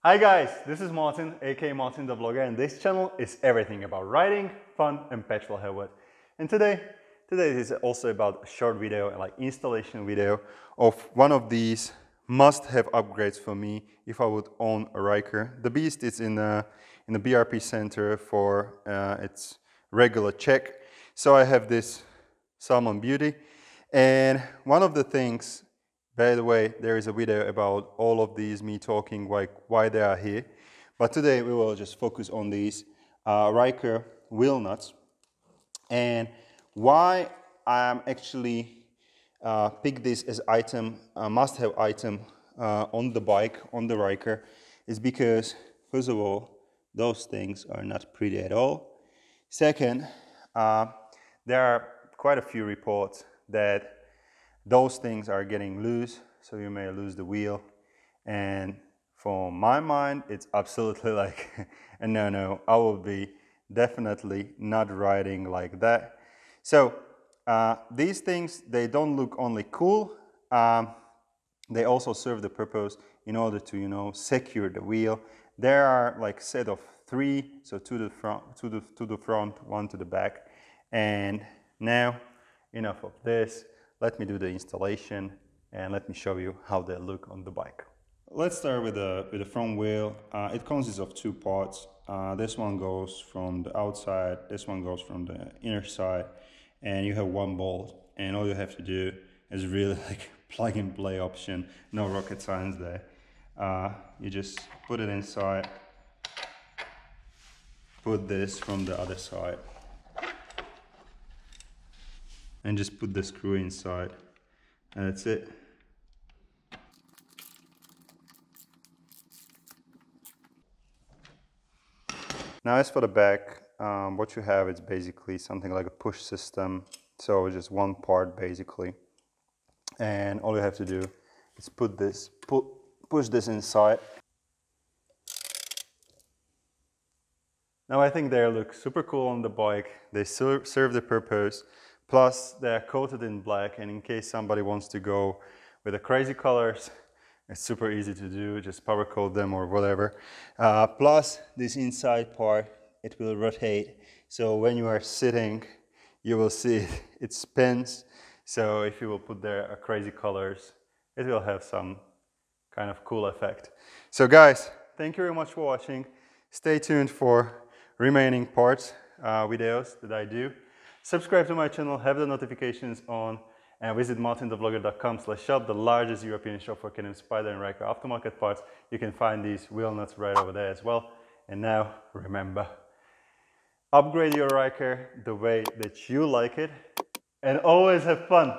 Hi guys, this is Martin, aka MartinTheVlogger, and this channel is everything about riding, fun and petrol headwood. And today is also about a short video, like installation video of one of these must-have upgrades for me if I would own a RYKER. The beast is in the BRP center for its regular check. So I have this Salmon Beauty, and one of the things, by the way, there is a video about all of these, me talking like why they are here. But today we will just focus on these RYKER Wheel Nutz and why I'm actually pick this as item, must-have item on the bike, on the RYKER, is because, first of all, those things are not pretty at all. Second, there are quite a few reports that those things are getting loose, so you may lose the wheel. And for my mind, it's absolutely like a no-no. I will be definitely not riding like that. So these things, they don't look only cool, they also serve the purpose in order to, you know, secure the wheel. There are like set of 3, so to the front, 1 to the back. And now, enough of this. Let me do the installation and let me show you how they look on the bike. Let's start with the front wheel. It consists of 2 parts. This one goes from the outside, this one goes from the inner side, and you have 1 bolt. And all you have to do is really like plug and play option, no rocket science there. You just put it inside, put this from the other side, and just put the screw inside, and that's it. Now as for the back, what you have is basically something like a push system, so just 1 part basically. And all you have to do is push this inside. Now I think they look super cool on the bike, they serve the purpose. Plus, they're coated in black, and in case somebody wants to go with the crazy colors, it's super easy to do, just powder coat them or whatever. Plus, this inside part, it will rotate, so when you are sitting, you will see it spins. So if you will put there crazy colors, it will have some kind of cool effect. So guys, thank you very much for watching. Stay tuned for remaining parts, videos that I do. Subscribe to my channel, have the notifications on, and visit MartinTheVlogger.com/shop, the largest European shop for Can Am, Spyder and RYKER aftermarket parts. You can find these wheel nuts right over there as well. And now, remember, upgrade your RYKER the way that you like it, and always have fun.